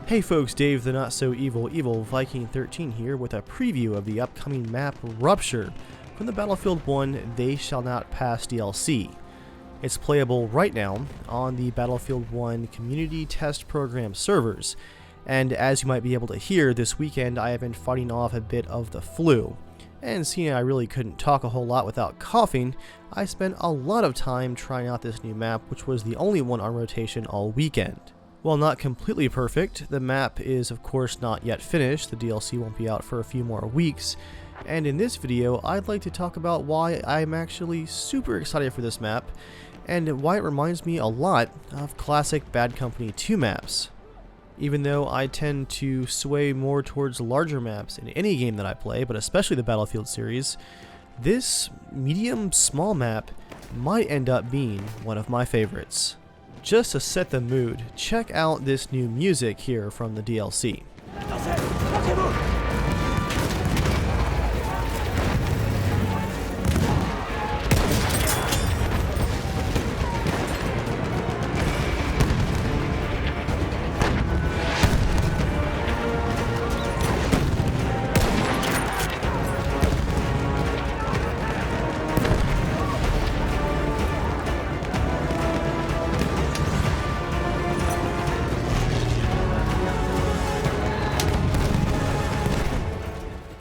Hey folks, Dave the Not So Evil Viking 13 here with a preview of the upcoming map Rupture from the Battlefield 1 They Shall Not Pass DLC. It's playable right now on the Battlefield 1 Community Test Program servers, and as you might be able to hear, this weekend I have been fighting off a bit of the flu. And seeing I really couldn't talk a whole lot without coughing, I spent a lot of time trying out this new map, which was the only one on rotation all weekend. While not completely perfect, the map is of course not yet finished. The DLC won't be out for a few more weeks, and in this video I'd like to talk about why I'm actually super excited for this map, and why it reminds me a lot of classic Bad Company 2 maps. Even though I tend to sway more towards larger maps in any game that I play, but especially the Battlefield series, this medium-small map might end up being one of my favorites. Just to set the mood, check out this new music here from the DLC.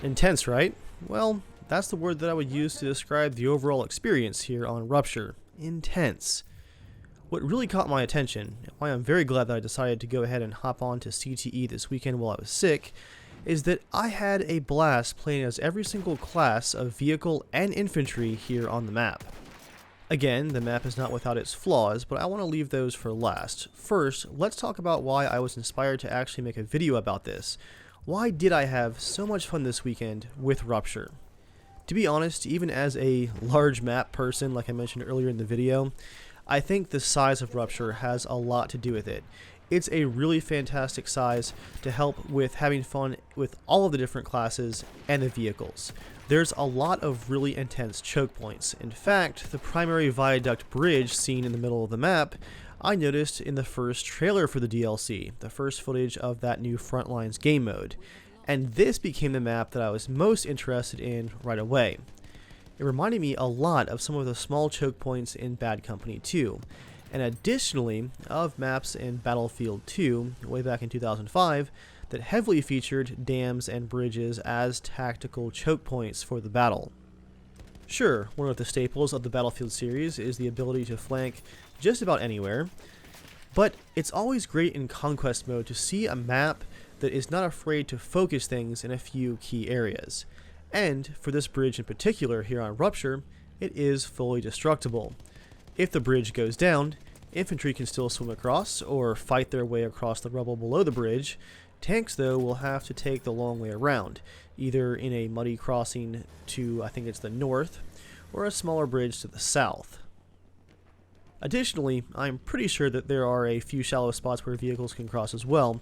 Intense, right? Well, that's the word that I would use to describe the overall experience here on Rupture. Intense. What really caught my attention, and why I'm very glad that I decided to go ahead and hop on to CTE this weekend while I was sick, is that I had a blast playing as every single class of vehicle and infantry here on the map. Again, the map is not without its flaws, but I want to leave those for last. First, let's talk about why I was inspired to actually make a video about this. Why did I have so much fun this weekend with Rupture? To be honest, even as a large map person, like I mentioned earlier in the video, I think the size of Rupture has a lot to do with it. It's a really fantastic size to help with having fun with all of the different classes and the vehicles. There's a lot of really intense choke points. In fact, the primary viaduct bridge seen in the middle of the map I noticed in the first trailer for the DLC, the first footage of that new Frontlines game mode, and this became the map that I was most interested in right away. It reminded me a lot of some of the small choke points in Bad Company 2, and additionally of maps in Battlefield 2 way back in 2005 that heavily featured dams and bridges as tactical choke points for the battle. Sure, one of the staples of the Battlefield series is the ability to flank just about anywhere, but it's always great in Conquest mode to see a map that is not afraid to focus things in a few key areas. And for this bridge in particular here on Rupture, it is fully destructible. If the bridge goes down, infantry can still swim across or fight their way across the rubble below the bridge. Tanks, though, will have to take the long way around, either in a muddy crossing to, I think it's the north, or a smaller bridge to the south. Additionally, I'm pretty sure that there are a few shallow spots where vehicles can cross as well,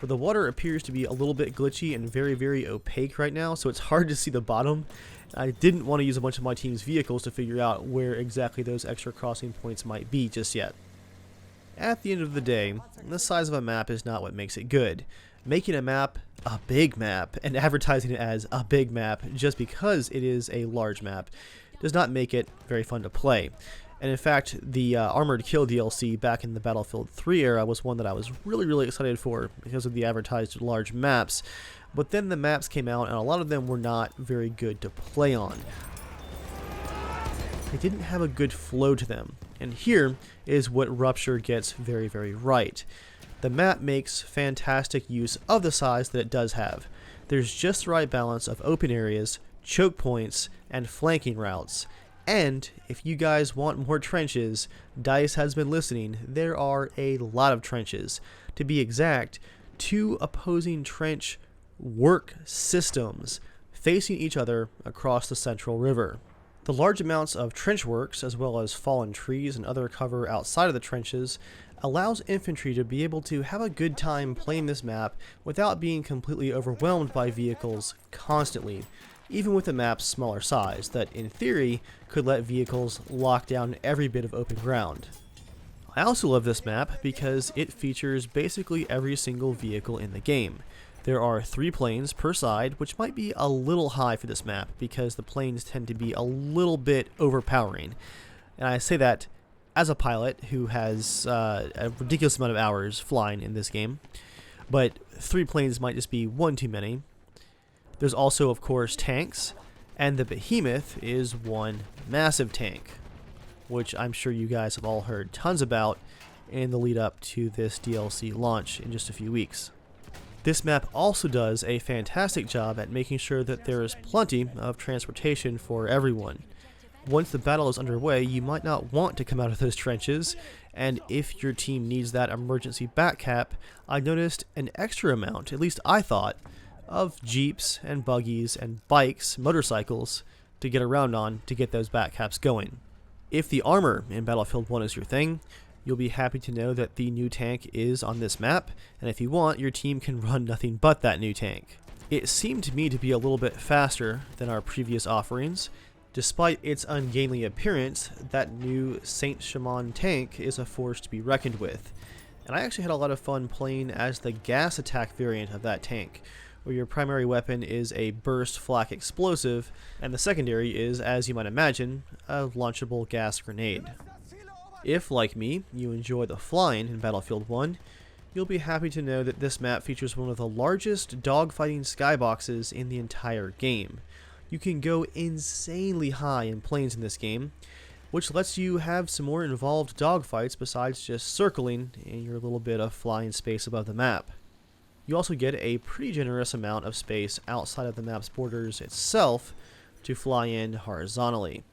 but the water appears to be a little bit glitchy and very opaque right now, so it's hard to see the bottom. I didn't want to use a bunch of my team's vehicles to figure out where exactly those extra crossing points might be just yet. At the end of the day, the size of a map is not what makes it good. Making a map a big map and advertising it as a big map just because it is a large map does not make it very fun to play. And in fact, the Armored Kill DLC back in the Battlefield 3 era was one that I was really excited for because of the advertised large maps. But then the maps came out and a lot of them were not very good to play on. They didn't have a good flow to them. And here is what Rupture gets very right. The map makes fantastic use of the size that it does have. There's just the right balance of open areas, choke points, and flanking routes. And if you guys want more trenches, DICE has been listening. There are a lot of trenches. To be exact, 2 opposing trench work systems facing each other across the central river. The large amounts of trench works, as well as fallen trees and other cover outside of the trenches, allows infantry to be able to have a good time playing this map without being completely overwhelmed by vehicles constantly, even with the map's smaller size that in theory could let vehicles lock down every bit of open ground. I also love this map because it features basically every single vehicle in the game. There are 3 planes per side, which might be a little high for this map because the planes tend to be a little bit overpowering. And I say that as a pilot who has a ridiculous amount of hours flying in this game, but 3 planes might just be one too many. There's also, of course, tanks, and the Behemoth is one massive tank, which I'm sure you guys have all heard tons about in the lead up to this DLC launch in just a few weeks. This map also does a fantastic job at making sure that there is plenty of transportation for everyone. Once the battle is underway, you might not want to come out of those trenches, and if your team needs that emergency back cap, I noticed an extra amount, at least I thought, of jeeps and buggies and bikes, motorcycles, to get around on to get those back caps going. If the armor in Battlefield 1 is your thing, you'll be happy to know that the new tank is on this map, and if you want, your team can run nothing but that new tank. It seemed to me to be a little bit faster than our previous offerings. Despite its ungainly appearance, that new Saint Chamond tank is a force to be reckoned with. And I actually had a lot of fun playing as the gas attack variant of that tank, where your primary weapon is a burst flak explosive, and the secondary is, as you might imagine, a launchable gas grenade. If, like me, you enjoy the flying in Battlefield 1, you'll be happy to know that this map features one of the largest dogfighting skyboxes in the entire game. You can go insanely high in planes in this game, which lets you have some more involved dogfights besides just circling in your little bit of flying space above the map. You also get a pretty generous amount of space outside of the map's borders itself to fly in horizontally.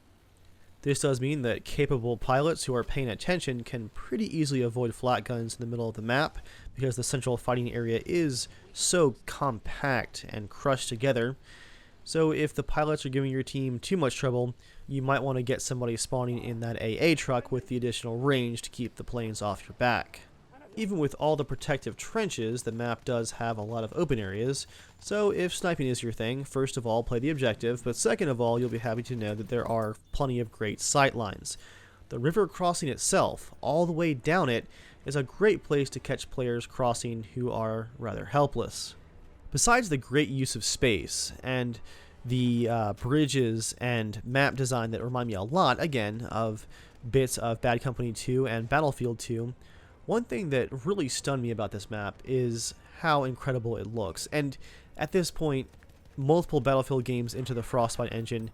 This does mean that capable pilots who are paying attention can pretty easily avoid flat guns in the middle of the map because the central fighting area is so compact and crushed together. So if the pilots are giving your team too much trouble, you might want to get somebody spawning in that AA truck with the additional range to keep the planes off your back. Even with all the protective trenches, the map does have a lot of open areas, so if sniping is your thing, first of all play the objective, but second of all you'll be happy to know that there are plenty of great sight lines. The river crossing itself, all the way down it, is a great place to catch players crossing who are rather helpless. Besides the great use of space, and the bridges and map design that remind me a lot, again, of bits of Bad Company 2 and Battlefield 2, one thing that really stunned me about this map is how incredible it looks. And at this point, multiple Battlefield games into the Frostbite engine,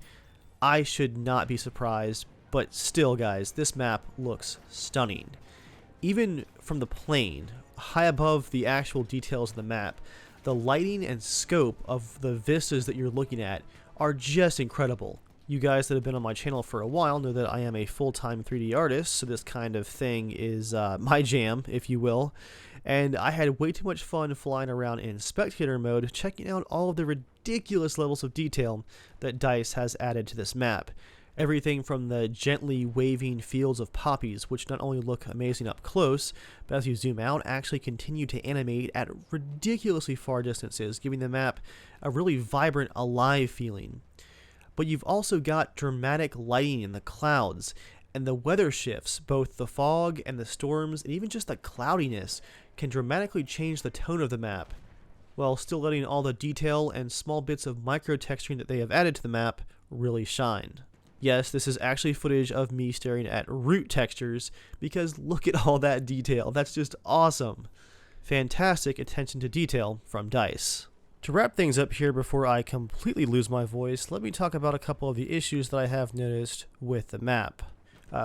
I should not be surprised, but still guys, this map looks stunning. Even from the plane, high above the actual details of the map, the lighting and scope of the vistas that you're looking at are just incredible. You guys that have been on my channel for a while know that I am a full-time 3D artist, so this kind of thing is my jam, if you will. And I had way too much fun flying around in spectator mode, checking out all of the ridiculous levels of detail that DICE has added to this map. Everything from the gently waving fields of poppies, which not only look amazing up close, but as you zoom out, actually continue to animate at ridiculously far distances, giving the map a really vibrant, alive feeling. But you've also got dramatic lighting in the clouds, and the weather shifts, both the fog and the storms, and even just the cloudiness, can dramatically change the tone of the map, while still letting all the detail and small bits of micro-texturing that they have added to the map really shine. Yes, this is actually footage of me staring at root textures, because look at all that detail, that's just awesome. Fantastic attention to detail from DICE. To wrap things up here before I completely lose my voice, let me talk about a couple of the issues that I have noticed with the map.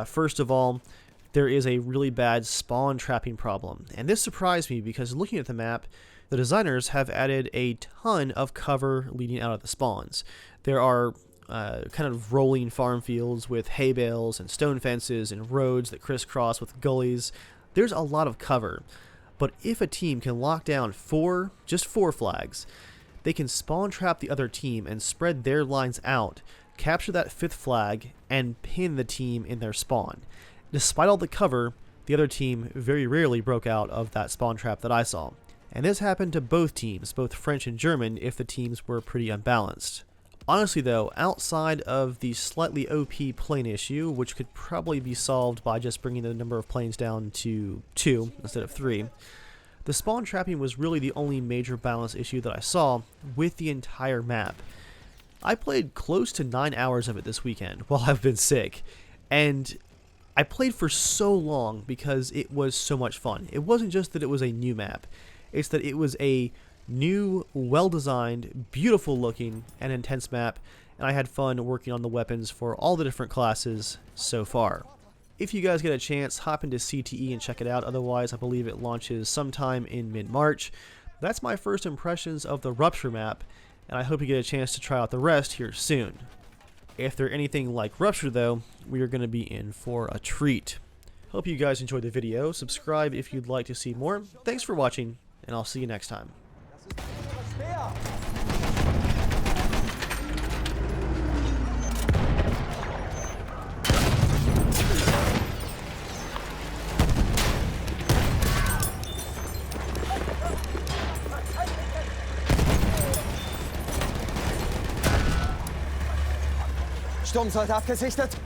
First of all, there is a really bad spawn trapping problem, and this surprised me because looking at the map, the designers have added a ton of cover leading out of the spawns. There are kind of rolling farm fields with hay bales and stone fences and roads that crisscross with gullies. There's a lot of cover. But if a team can lock down just four flags, they can spawn trap the other team and spread their lines out, capture that fifth flag, and pin the team in their spawn. Despite all the cover, the other team very rarely broke out of that spawn trap that I saw. And this happened to both teams, both French and German, if the teams were pretty unbalanced. Honestly though, outside of the slightly OP plane issue, which could probably be solved by just bringing the number of planes down to 2 instead of 3, the spawn trapping was really the only major balance issue that I saw with the entire map. I played close to 9 hours of it this weekend while I've been sick, and I played for so long because it was so much fun. It wasn't just that it was a new map, it's that it was a new, well-designed, beautiful-looking, and intense map, and I had fun working on the weapons for all the different classes so far. If you guys get a chance, hop into CTE and check it out. Otherwise, I believe it launches sometime in mid-March. That's my first impressions of the Rupture map, and I hope you get a chance to try out the rest here soon. If they're anything like Rupture, though, we are going to be in for a treat. Hope you guys enjoyed the video. Subscribe if you'd like to see more. Thanks for watching, and I'll see you next time. Sturmsoldat abgesichtet.